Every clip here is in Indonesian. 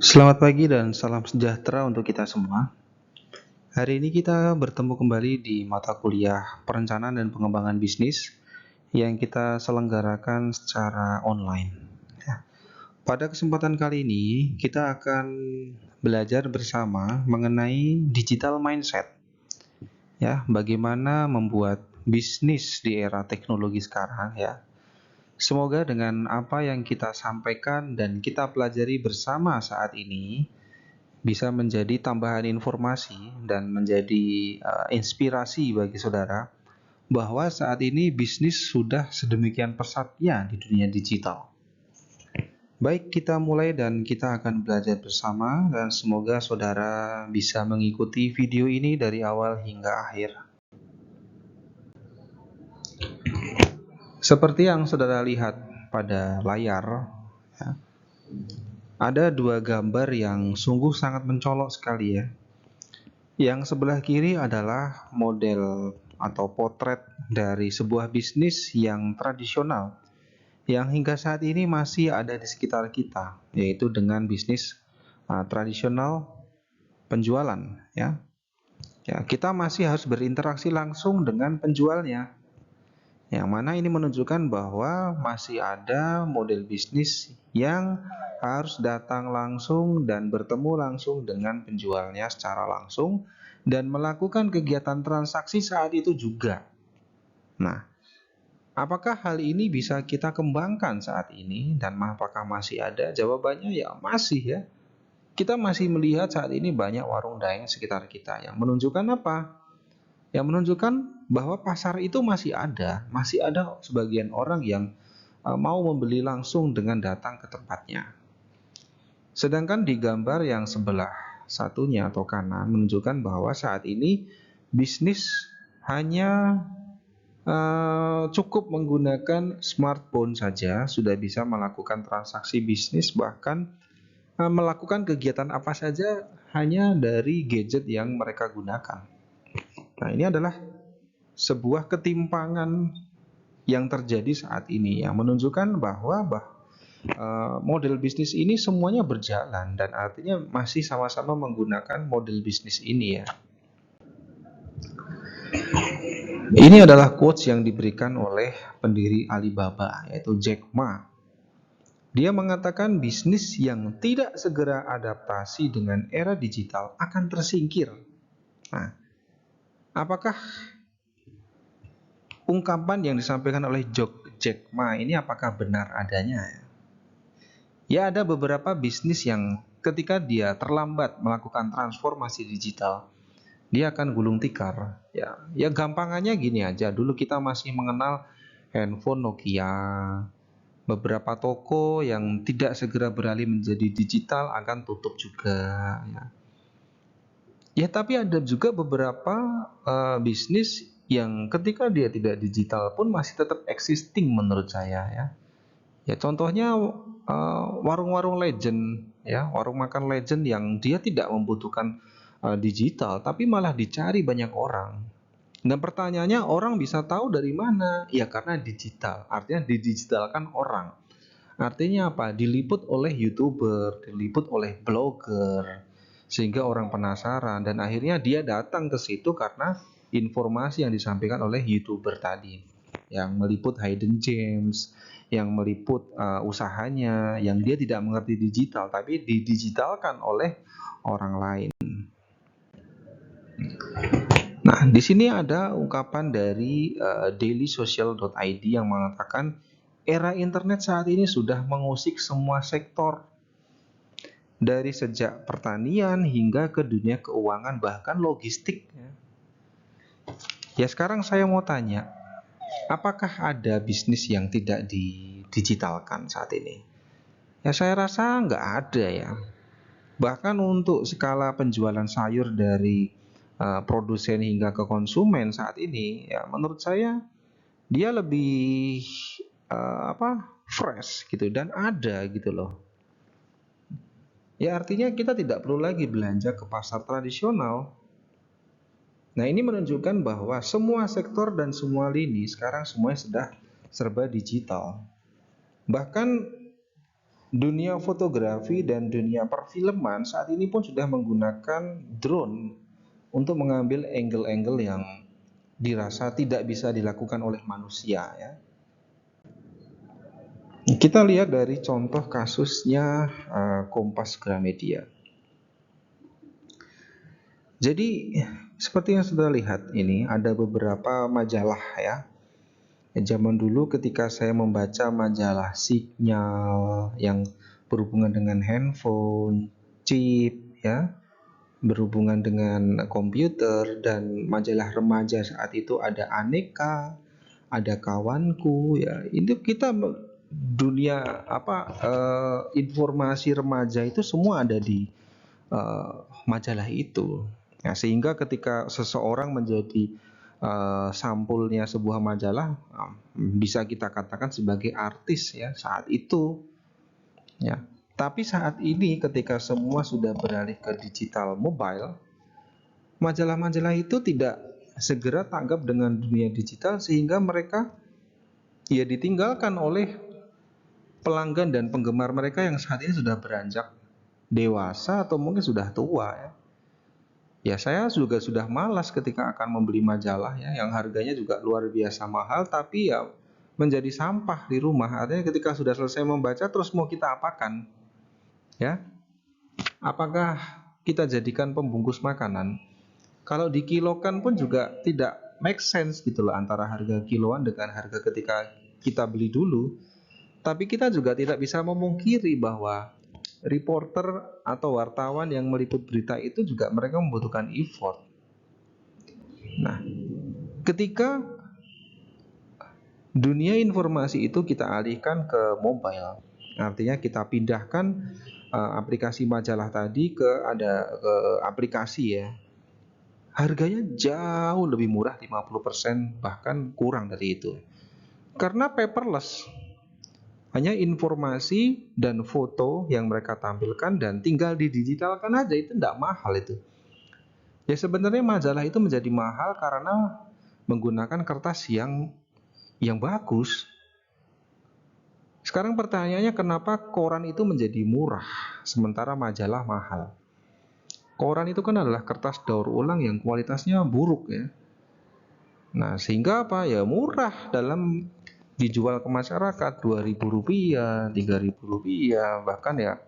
Selamat pagi dan salam sejahtera untuk kita semua. Hari ini kita bertemu kembali di mata kuliah Perencanaan dan Pengembangan Bisnis yang kita selenggarakan secara online. Ya, pada kesempatan kali ini kita akan belajar bersama mengenai digital mindset. Ya, bagaimana membuat bisnis di era teknologi sekarang ya. Semoga dengan apa yang kita sampaikan dan kita pelajari bersama saat ini bisa menjadi tambahan informasi dan menjadi inspirasi bagi saudara bahwa saat ini bisnis sudah sedemikian pesatnya di dunia digital. Baik, kita mulai dan kita akan belajar bersama dan semoga saudara bisa mengikuti video ini dari awal hingga akhir. Seperti yang saudara lihat pada layar, ya, ada dua gambar yang sungguh sangat mencolok sekali ya. Yang sebelah kiri adalah model atau potret dari sebuah bisnis yang tradisional yang hingga saat ini masih ada di sekitar kita, yaitu dengan bisnis tradisional penjualan ya. Ya, kita masih harus berinteraksi langsung dengan penjualnya. Yang mana ini menunjukkan bahwa masih ada model bisnis yang harus datang langsung dan bertemu langsung dengan penjualnya secara langsung dan melakukan kegiatan transaksi saat itu juga. Nah, apakah hal ini bisa kita kembangkan saat ini dan apakah masih ada? Jawabannya ya masih ya. Kita masih melihat saat ini banyak warung daeng sekitar kita yang menunjukkan apa? Yang menunjukkan bahwa pasar itu masih ada sebagian orang yang mau membeli langsung dengan datang ke tempatnya. Sedangkan di gambar yang sebelah satunya atau kanan menunjukkan bahwa saat ini bisnis hanya cukup menggunakan smartphone saja sudah bisa melakukan transaksi bisnis, bahkan melakukan kegiatan apa saja hanya dari gadget yang mereka gunakan. Nah, ini adalah sebuah ketimpangan yang terjadi saat ini yang menunjukkan bahwa model bisnis ini semuanya berjalan dan artinya masih sama-sama menggunakan model bisnis ini ya. Ini adalah quotes yang diberikan oleh pendiri Alibaba yaitu Jack Ma. Dia mengatakan bisnis yang tidak segera adaptasi dengan era digital akan tersingkir. Nah, apakah ungkapan yang disampaikan oleh Jack Ma ini apakah benar adanya? Ya, ada beberapa bisnis yang ketika dia terlambat melakukan transformasi digital, dia akan gulung tikar. Ya gampangannya gini aja. Dulu kita masih mengenal handphone Nokia. Beberapa toko yang tidak segera beralih menjadi digital akan tutup juga. Ya, tapi ada juga beberapa bisnis yang ketika dia tidak digital pun masih tetap existing menurut saya ya. Ya contohnya warung-warung legend ya, warung makan legend yang dia tidak membutuhkan digital tapi malah dicari banyak orang. Dan pertanyaannya orang bisa tahu dari mana? Ya karena digital. Artinya didigitalkan orang. Artinya apa? Diliput oleh YouTuber, diliput oleh blogger, sehingga orang penasaran dan akhirnya dia datang ke situ karena informasi yang disampaikan oleh YouTuber tadi, yang meliput hidden gems, yang meliput usahanya, yang dia tidak mengerti digital, tapi didigitalkan oleh orang lain. Nah, di sini ada ungkapan dari dailysocial.id yang mengatakan era internet saat ini sudah mengusik semua sektor dari sejak pertanian hingga ke dunia keuangan bahkan logistik. Ya sekarang saya mau tanya, apakah ada bisnis yang tidak didigitalkan saat ini? Ya saya rasa nggak ada ya. Bahkan untuk skala penjualan sayur dari produsen hingga ke konsumen saat ini, ya menurut saya dia lebih fresh gitu dan ada gitu loh. Ya artinya kita tidak perlu lagi belanja ke pasar tradisional. Nah ini menunjukkan bahwa semua sektor dan semua lini sekarang semuanya sudah serba digital. Bahkan Dunia fotografi dan dunia perfilman saat ini pun sudah menggunakan drone untuk mengambil angle-angle yang dirasa tidak bisa dilakukan oleh manusia ya. Kita lihat dari contoh kasusnya Kompas Gramedia. Jadi seperti yang sudah lihat ini ada beberapa majalah ya. Zaman dulu ketika saya membaca majalah Signal yang berhubungan dengan handphone, chip ya, berhubungan dengan komputer, dan majalah remaja saat itu ada Aneka, ada Kawanku ya. Itu kita dunia informasi remaja itu semua ada di majalah itu. Ya, sehingga ketika seseorang menjadi sampulnya sebuah majalah, bisa kita katakan sebagai artis ya saat itu. Ya. Tapi saat ini ketika semua sudah beralih ke digital mobile, majalah-majalah itu tidak segera tanggap dengan dunia digital sehingga mereka ya ditinggalkan oleh pelanggan dan penggemar mereka yang saat ini sudah beranjak dewasa atau mungkin sudah tua ya. Ya saya juga sudah malas ketika akan membeli majalah ya yang harganya juga luar biasa mahal tapi ya menjadi sampah di rumah. Artinya ketika sudah selesai membaca terus mau kita apakan? Ya. Apakah kita jadikan pembungkus makanan? Kalau dikilokan pun juga tidak make sense gitu loh antara harga kiloan dengan harga ketika kita beli dulu. Tapi kita juga tidak bisa memungkiri bahwa reporter atau wartawan yang meliput berita itu juga mereka membutuhkan effort. Nah, ketika dunia informasi itu kita alihkan ke mobile, artinya kita pindahkan aplikasi majalah tadi ke aplikasi ya. Harganya jauh lebih murah 50% bahkan kurang dari itu. Karena paperless. Hanya informasi dan foto yang mereka tampilkan dan tinggal didigitalkan aja, itu tidak mahal itu. Ya sebenarnya majalah itu menjadi mahal karena menggunakan kertas yang bagus. Sekarang pertanyaannya kenapa koran itu menjadi murah sementara majalah mahal? Koran itu kan adalah kertas daur ulang yang kualitasnya buruk ya. Nah sehingga apa ya murah dalam dijual ke masyarakat Rp2.000, Rp3.000, bahkan ya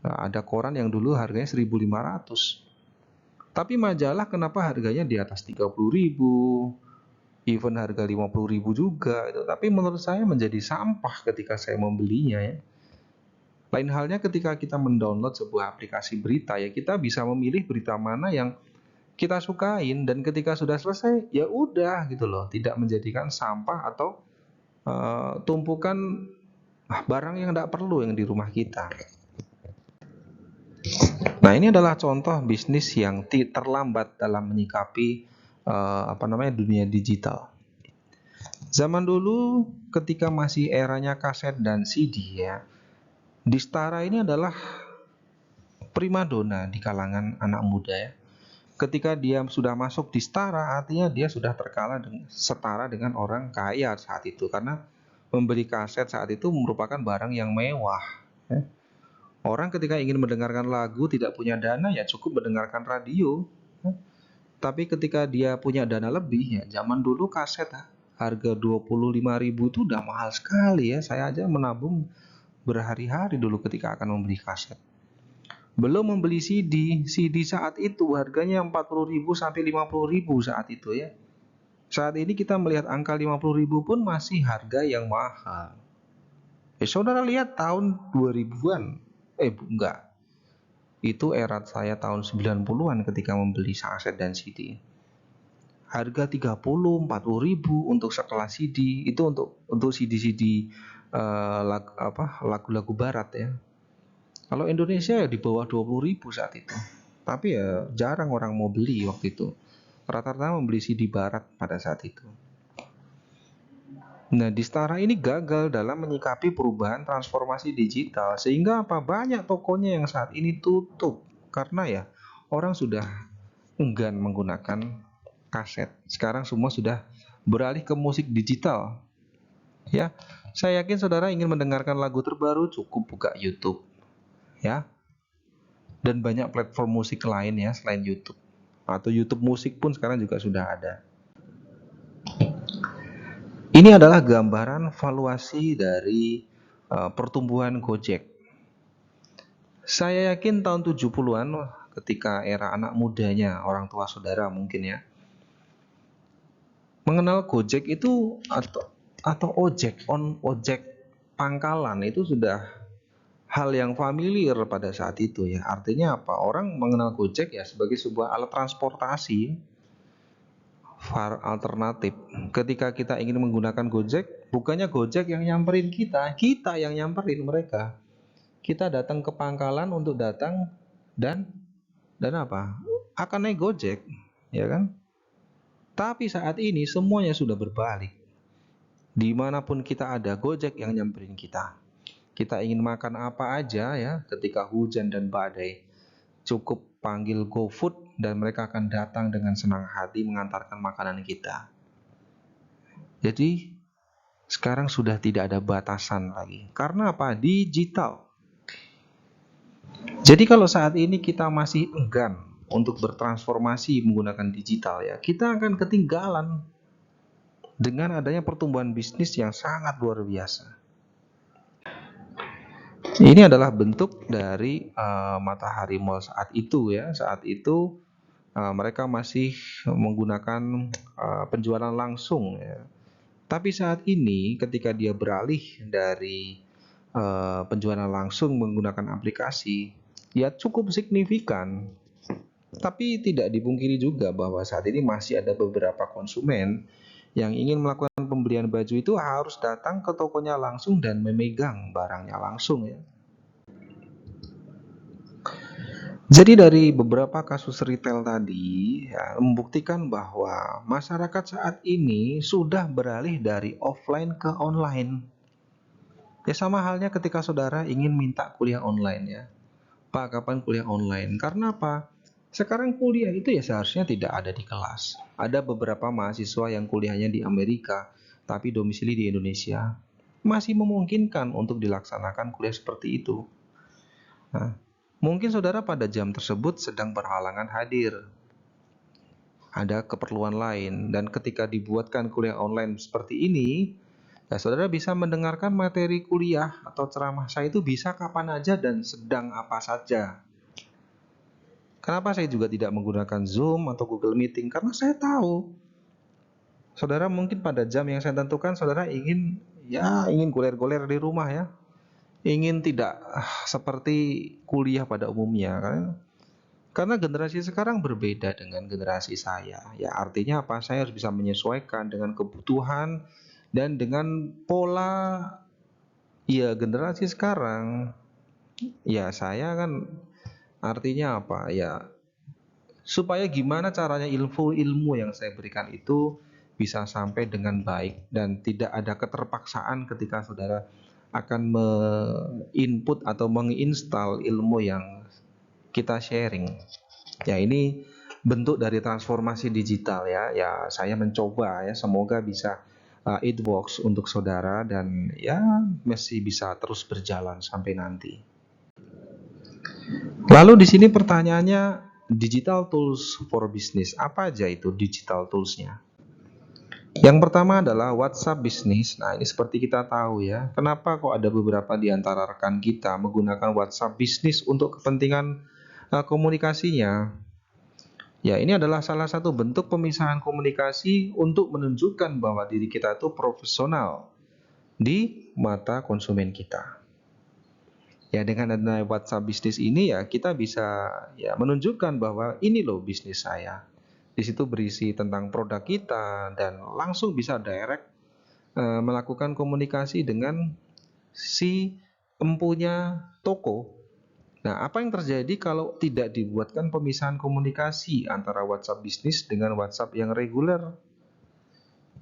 ada koran yang dulu harganya 1.500. Tapi majalah kenapa harganya di atas 30.000, even harga 50.000 juga itu. Tapi menurut saya menjadi sampah ketika saya membelinya ya. Lain halnya ketika kita mendownload sebuah aplikasi berita ya, kita bisa memilih berita mana yang kita sukain dan ketika sudah selesai ya udah gitu loh, tidak menjadikan sampah atau tumpukan barang yang tidak perlu yang di rumah kita. Nah ini adalah contoh bisnis yang terlambat dalam menyikapi dunia digital. Zaman dulu ketika masih eranya kaset dan CD ya, Distara ini adalah primadona di kalangan anak muda ya. Ketika dia sudah masuk di Stara, artinya dia sudah setara dengan orang kaya saat itu, karena membeli kaset saat itu merupakan barang yang mewah ya. Orang ketika ingin mendengarkan lagu tidak punya dana ya cukup mendengarkan radio ya. Tapi ketika dia punya dana lebih ya, zaman dulu kaset harga 25.000 itu udah mahal sekali ya. Saya aja menabung berhari-hari dulu ketika akan membeli kaset. Belum membeli CD. CD saat itu harganya 40.000 sampai 50.000 saat itu ya. Saat ini kita melihat angka 50.000 pun masih harga yang mahal. Saudara lihat tahun 2000-an. Enggak. Itu era saya tahun 90-an ketika membeli kaset dan CD. Harga 30-40 ribu untuk sekelas CD. Itu untuk CD-CD lagu-lagu barat ya. Kalau Indonesia ya di bawah 20.000 saat itu. Tapi ya jarang orang mau beli waktu itu. Rata-rata membeli CD barat pada saat itu. Nah, Distara ini gagal dalam menyikapi perubahan transformasi digital. Sehingga apa? Banyak tokonya yang saat ini tutup. Karena ya orang sudah enggan menggunakan kaset. Sekarang semua sudah beralih ke musik digital. Ya, saya yakin saudara ingin mendengarkan lagu terbaru, cukup buka YouTube, ya. Dan banyak platform musik lain ya selain YouTube. Atau YouTube musik pun sekarang juga sudah ada. Ini adalah gambaran valuasi dari pertumbuhan Gojek. Saya yakin tahun 70-an ketika era anak mudanya orang tua saudara mungkin ya mengenal Gojek itu atau ojek pangkalan itu sudah hal yang familiar pada saat itu ya. Artinya apa? Orang mengenal Gojek ya sebagai sebuah alat transportasi alternatif. Ketika kita ingin menggunakan Gojek, bukannya Gojek yang nyamperin kita, kita yang nyamperin mereka. Kita datang ke pangkalan untuk datang dan apa? Akan naik Gojek, ya kan? Tapi saat ini semuanya sudah berbalik. Dimanapun kita ada, Gojek yang nyamperin kita. Kita ingin makan apa aja ya, ketika hujan dan badai, cukup panggil GoFood dan mereka akan datang dengan senang hati mengantarkan makanan kita. Jadi sekarang sudah tidak ada batasan lagi. Karena apa? Digital. Jadi kalau saat ini kita masih enggan untuk bertransformasi menggunakan digital ya, kita akan ketinggalan dengan adanya pertumbuhan bisnis yang sangat luar biasa. Ini adalah bentuk dari Matahari Mall saat itu ya. Saat itu mereka masih menggunakan penjualan langsung ya. Tapi saat ini ketika dia beralih dari penjualan langsung menggunakan aplikasi, ya cukup signifikan. Tapi tidak dipungkiri juga bahwa saat ini masih ada beberapa konsumen yang ingin melakukan pembelian baju itu harus datang ke tokonya langsung dan memegang barangnya langsung ya. Jadi dari beberapa kasus retail tadi ya, membuktikan bahwa masyarakat saat ini sudah beralih dari offline ke online. Ya sama halnya ketika saudara ingin minta kuliah online ya. Pak, kapan kuliah online? Karena apa? Sekarang kuliah itu ya seharusnya tidak ada di kelas. Ada beberapa mahasiswa yang kuliahnya di Amerika, tapi domisili di Indonesia. Masih memungkinkan untuk dilaksanakan kuliah seperti itu. Nah, mungkin saudara pada jam tersebut sedang berhalangan hadir. Ada keperluan lain, dan ketika dibuatkan kuliah online seperti ini, ya saudara bisa mendengarkan materi kuliah atau ceramah saya itu bisa kapan aja dan sedang apa saja. Kenapa saya juga tidak menggunakan Zoom atau Google Meeting? Karena saya tahu saudara mungkin pada jam yang saya tentukan saudara ingin goler-goler di rumah ya. Ingin tidak seperti kuliah pada umumnya kan. Karena generasi sekarang berbeda dengan generasi saya. Ya artinya apa? Saya harus bisa menyesuaikan dengan kebutuhan dan dengan pola ya generasi sekarang. Ya saya kan artinya apa? Ya supaya gimana caranya ilmu yang saya berikan itu bisa sampai dengan baik dan tidak ada keterpaksaan ketika saudara akan me-input atau menginstal ilmu yang kita sharing. Ya ini bentuk dari transformasi digital ya. Ya saya mencoba ya, semoga bisa it works untuk saudara dan ya masih bisa terus berjalan sampai nanti. Lalu di sini pertanyaannya, digital tools for business. Apa aja itu digital toolsnya? Yang pertama adalah WhatsApp Business. Nah, ini seperti kita tahu ya, kenapa kok ada beberapa di antara rekan kita menggunakan WhatsApp Business untuk kepentingan komunikasinya. Ya, ini adalah salah satu bentuk pemisahan komunikasi untuk menunjukkan bahwa diri kita itu profesional di mata konsumen kita. Ya, dengan adanya WhatsApp bisnis ini ya kita bisa ya menunjukkan bahwa ini loh bisnis saya. Di situ berisi tentang produk kita dan langsung bisa direct melakukan komunikasi dengan si empunya toko. Nah, apa yang terjadi kalau tidak dibuatkan pemisahan komunikasi antara WhatsApp bisnis dengan WhatsApp yang reguler?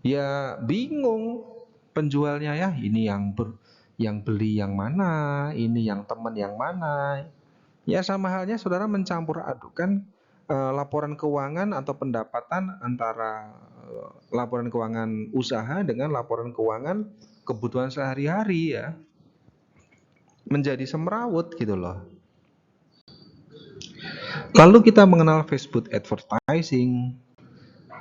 Ya bingung penjualnya ya, ini yang beli yang mana, ini yang teman yang mana. Ya sama halnya saudara mencampur adukan laporan keuangan atau pendapatan antara laporan keuangan usaha dengan laporan keuangan kebutuhan sehari-hari ya. Menjadi semrawut gitu loh. Lalu kita mengenal Facebook advertising,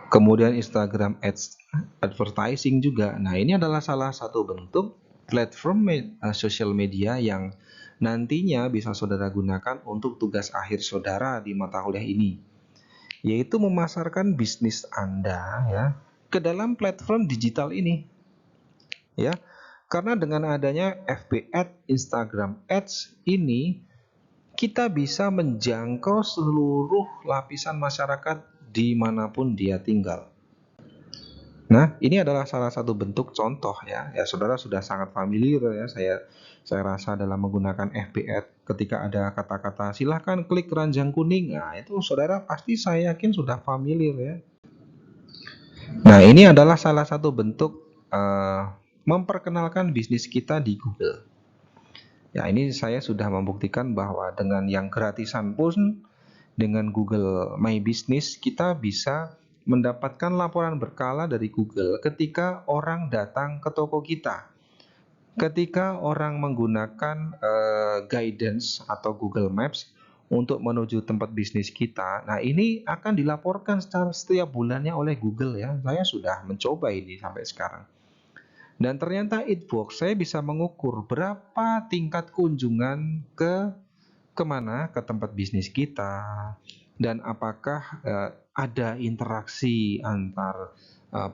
kemudian Instagram ads advertising juga. Nah, ini adalah salah satu bentuk platform social media yang nantinya bisa saudara gunakan untuk tugas akhir saudara di mata kuliah ini, yaitu memasarkan bisnis Anda ya ke dalam platform digital ini. Ya. Karena dengan adanya FB Ads, Instagram Ads ini kita bisa menjangkau seluruh lapisan masyarakat dimanapun dia tinggal. Nah, ini adalah salah satu bentuk contoh ya. Ya, saudara sudah sangat familiar ya. Saya rasa dalam menggunakan FB Ads ketika ada kata-kata silahkan klik keranjang kuning. Nah, itu saudara pasti saya yakin sudah familiar ya. Nah, ini adalah salah satu bentuk memperkenalkan bisnis kita di Google. Ya, ini saya sudah membuktikan bahwa dengan yang gratisan pun, dengan Google My Business, kita bisa mendapatkan laporan berkala dari Google ketika orang datang ke toko kita. Ketika orang menggunakan guidance atau Google Maps untuk menuju tempat bisnis kita, nah ini akan dilaporkan setiap bulannya oleh Google ya. Saya sudah mencoba ini sampai sekarang. Dan ternyata it works. Saya bisa mengukur berapa tingkat kunjungan kemana, ke tempat bisnis kita, dan apakah ada interaksi antar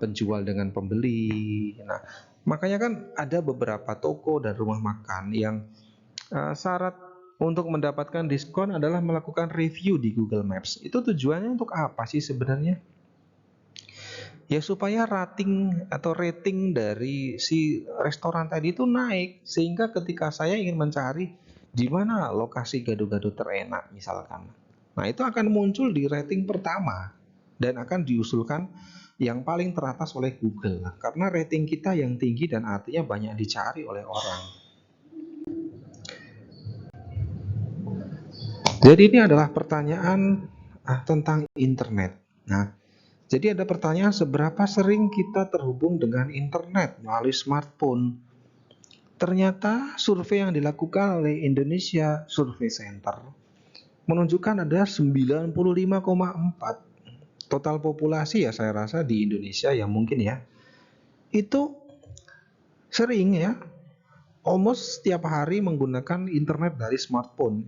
penjual dengan pembeli. Nah, makanya kan ada beberapa toko dan rumah makan yang syarat untuk mendapatkan diskon adalah melakukan review di Google Maps. Itu tujuannya untuk apa sih sebenarnya? Ya supaya rating dari si restoran tadi itu naik, sehingga ketika saya ingin mencari di mana lokasi gado-gado terenak misalkan, nah itu akan muncul di rating pertama dan akan diusulkan yang paling teratas oleh Google karena rating kita yang tinggi dan artinya banyak dicari oleh orang. Jadi ini adalah pertanyaan tentang internet. Nah, jadi ada pertanyaan, seberapa sering kita terhubung dengan internet melalui smartphone? Ternyata survei yang dilakukan oleh Indonesia Survey Center menunjukkan ada 95,4 total populasi ya saya rasa di Indonesia yang mungkin ya. Itu sering ya, almost setiap hari menggunakan internet dari smartphone.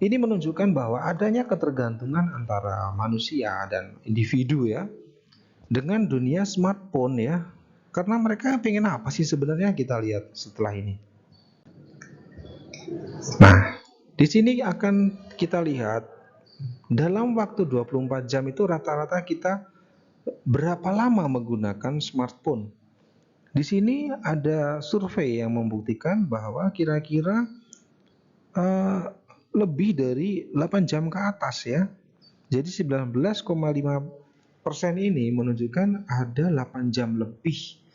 Ini menunjukkan bahwa adanya ketergantungan antara manusia dan individu ya dengan dunia smartphone ya. Karena mereka pengen apa sih sebenarnya, kita lihat setelah ini. Nah, di sini akan kita lihat dalam waktu 24 jam itu rata-rata kita berapa lama menggunakan smartphone. Di sini ada survei yang membuktikan bahwa kira-kira lebih dari 8 jam ke atas ya. Jadi 19,5% ini menunjukkan ada 8 jam lebih.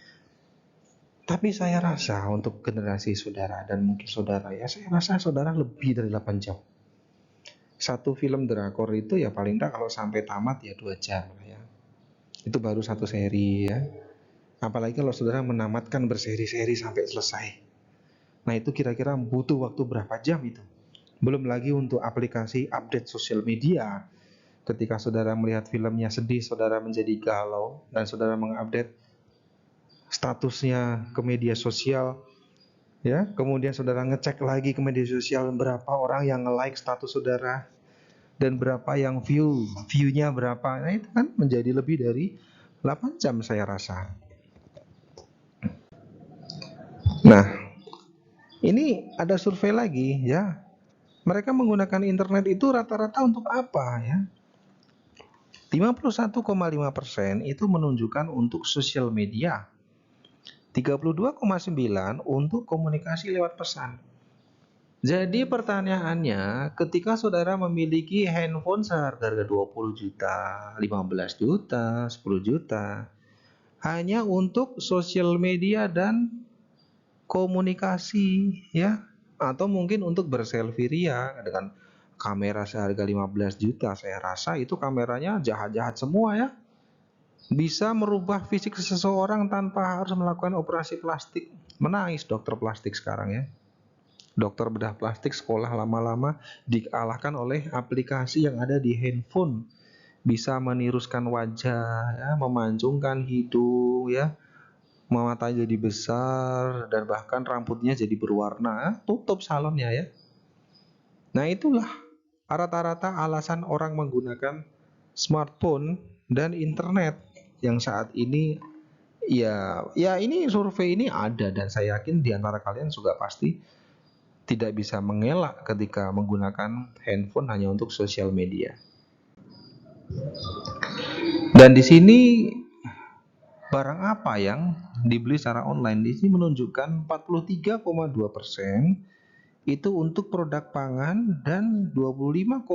Tapi saya rasa untuk generasi saudara dan mungkin saudara ya, saya rasa saudara lebih dari 8 jam. Satu film drakor itu ya paling tidak kalau sampai tamat ya 2 jam ya. Itu baru satu seri ya. Apalagi kalau saudara menamatkan berseri-seri sampai selesai. Nah itu kira-kira butuh waktu berapa jam itu. Belum lagi untuk aplikasi update sosial media. Ketika saudara melihat filmnya sedih, saudara menjadi galau dan saudara mengupdate statusnya ke media sosial ya, kemudian saudara ngecek lagi ke media sosial berapa orang yang nge-like status saudara dan berapa yang viewnya berapa. Nah itu kan menjadi lebih dari 8 jam saya rasa. Nah ini ada survei lagi ya, mereka menggunakan internet itu rata-rata untuk apa ya. 51,5% itu menunjukkan untuk sosial media, 32,9 untuk komunikasi lewat pesan. Jadi pertanyaannya, ketika saudara memiliki handphone seharga 20 juta, 15 juta, 10 juta, hanya untuk sosial media dan komunikasi ya, atau mungkin untuk berselfie ria dengan kamera seharga 15 juta, saya rasa itu kameranya jahat-jahat semua ya. Bisa merubah fisik seseorang tanpa harus melakukan operasi plastik. Menangis dokter plastik sekarang ya. Dokter bedah plastik sekolah lama-lama dikalahkan oleh aplikasi yang ada di handphone. Bisa meniruskan wajah, ya, memancungkan hidung, ya, matanya jadi besar, dan bahkan rambutnya jadi berwarna. Tutup salonnya ya. Nah itulah rata-rata alasan orang menggunakan smartphone dan internet yang saat ini. Ya, ini survei ini ada dan saya yakin di antara kalian juga pasti tidak bisa mengelak ketika menggunakan handphone hanya untuk sosial media. Dan di sini barang apa yang dibeli secara online? Di sini menunjukkan 43,2% itu untuk produk pangan dan 25,0%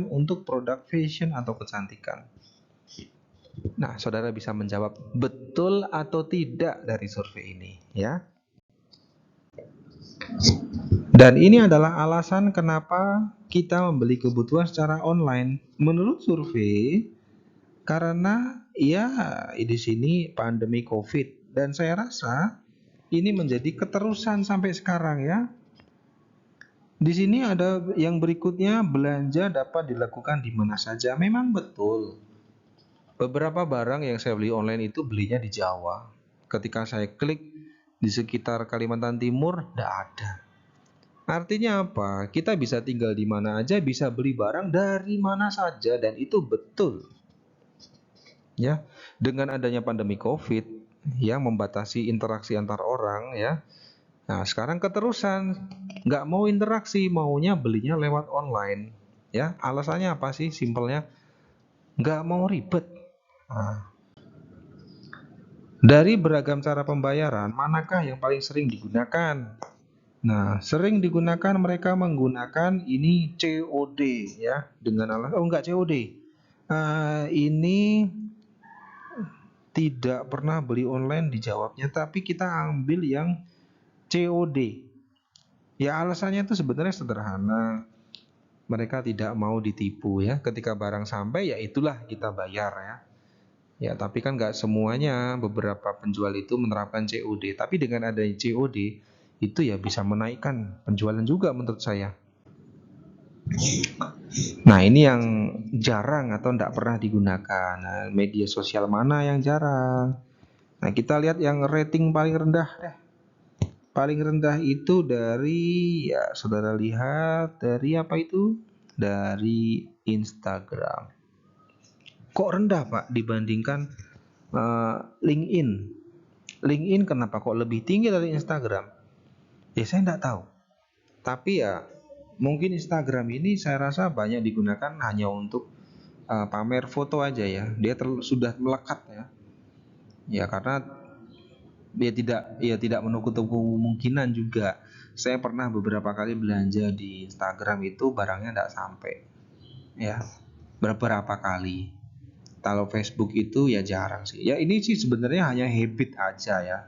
untuk produk fashion atau kecantikan. Nah, saudara bisa menjawab betul atau tidak dari survei ini, ya. Dan ini adalah alasan kenapa kita membeli kebutuhan secara online. Menurut survei, karena ya di sini pandemi COVID dan saya rasa ini menjadi keterusan sampai sekarang ya. Di sini ada yang berikutnya, belanja dapat dilakukan di mana saja. Memang betul. Beberapa barang yang saya beli online itu belinya di Jawa. Ketika saya klik di sekitar Kalimantan Timur, tidak ada. Artinya apa? Kita bisa tinggal di mana aja, bisa beli barang dari mana saja, dan itu betul. Ya, dengan adanya pandemi COVID yang membatasi interaksi antar orang, ya. Nah, sekarang keterusan, nggak mau interaksi, maunya belinya lewat online. Ya, alasannya apa sih? Simpelnya, nggak mau ribet. Nah, dari beragam cara pembayaran, manakah yang paling sering digunakan? Nah, sering digunakan mereka menggunakan ini COD ya, dengan alasan enggak COD. Ini tidak pernah beli online dijawabnya, tapi kita ambil yang COD. Ya alasannya itu sebenarnya sederhana. Mereka tidak mau ditipu ya. Ketika barang sampai ya itulah kita bayar ya. Ya tapi kan nggak semuanya, beberapa penjual itu menerapkan COD. Tapi dengan adanya COD itu ya bisa menaikkan penjualan juga menurut saya. Nah ini yang jarang atau tidak pernah digunakan. Nah, media sosial mana yang jarang? Nah kita lihat yang rating paling rendah deh. Paling rendah itu dari, ya saudara lihat, dari apa itu? Dari Instagram. Kok rendah Pak dibandingkan LinkedIn? LinkedIn kenapa kok lebih tinggi dari Instagram? Ya saya tidak tahu. Tapi ya mungkin Instagram ini saya rasa banyak digunakan hanya untuk pamer foto aja ya. Dia sudah melekat ya. Ya karena dia tidak menutup kemungkinan juga. Saya pernah beberapa kali belanja di Instagram itu barangnya tidak sampai. Ya, beberapa kali. Kalau Facebook itu ya jarang sih. Ya ini sih sebenarnya hanya habit aja ya.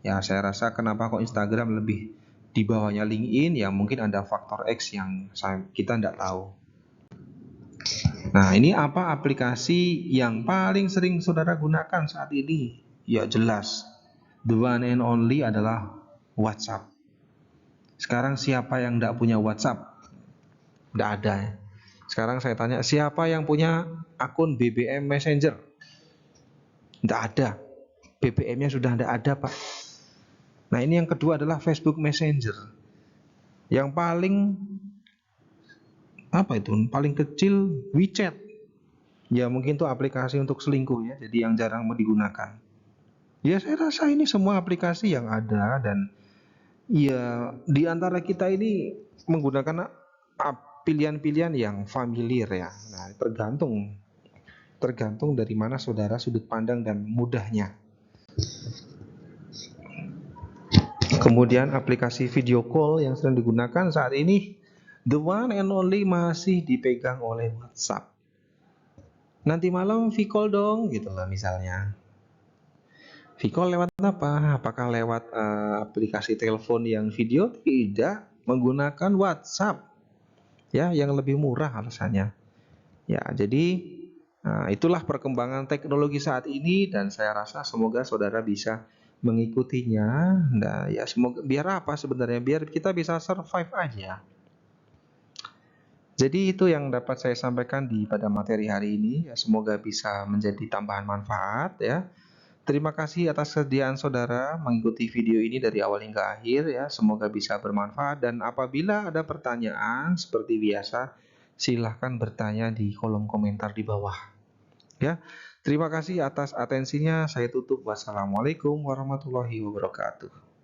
Ya saya rasa kenapa kok Instagram lebih di bawahnya LinkedIn, ya mungkin ada faktor X yang kita tidak tahu. Nah ini apa aplikasi yang paling sering saudara gunakan saat ini? Ya jelas, the one and only adalah WhatsApp. Sekarang siapa yang tidak punya WhatsApp? Tidak ada ya. Sekarang saya tanya, siapa yang punya akun BBM Messenger? Tidak ada. BBM-nya sudah tidak ada Pak. Nah ini yang kedua adalah Facebook Messenger. Yang paling apa itu? Paling kecil WeChat. Ya mungkin itu aplikasi untuk selingkuh ya. Jadi yang jarang digunakan. Ya saya rasa ini semua aplikasi yang ada, dan ya di antara kita ini menggunakan pilihan-pilihan yang familiar ya. Nah tergantung dari mana saudara sudut pandang dan mudahnya. Kemudian aplikasi video call yang sering digunakan saat ini, the one and only masih dipegang oleh WhatsApp. Nanti malam V-call dong gitu lah misalnya. V-call lewat apa? Apakah lewat aplikasi telepon yang video? Tidak, menggunakan WhatsApp. Ya, yang lebih murah alasannya. Ya, jadi Nah, itulah perkembangan teknologi saat ini dan saya rasa semoga saudara bisa mengikutinya. Nah, ya semoga biar apa sebenarnya? Biar kita bisa survive aja. Jadi itu yang dapat saya sampaikan di pada materi hari ini. Ya, semoga bisa menjadi tambahan manfaat ya. Terima kasih atas kesediaan saudara mengikuti video ini dari awal hingga akhir ya. Semoga bisa bermanfaat dan apabila ada pertanyaan seperti biasa, silahkan bertanya di kolom komentar di bawah. Ya, terima kasih atas atensinya. Saya tutup. Wassalamualaikum warahmatullahi wabarakatuh.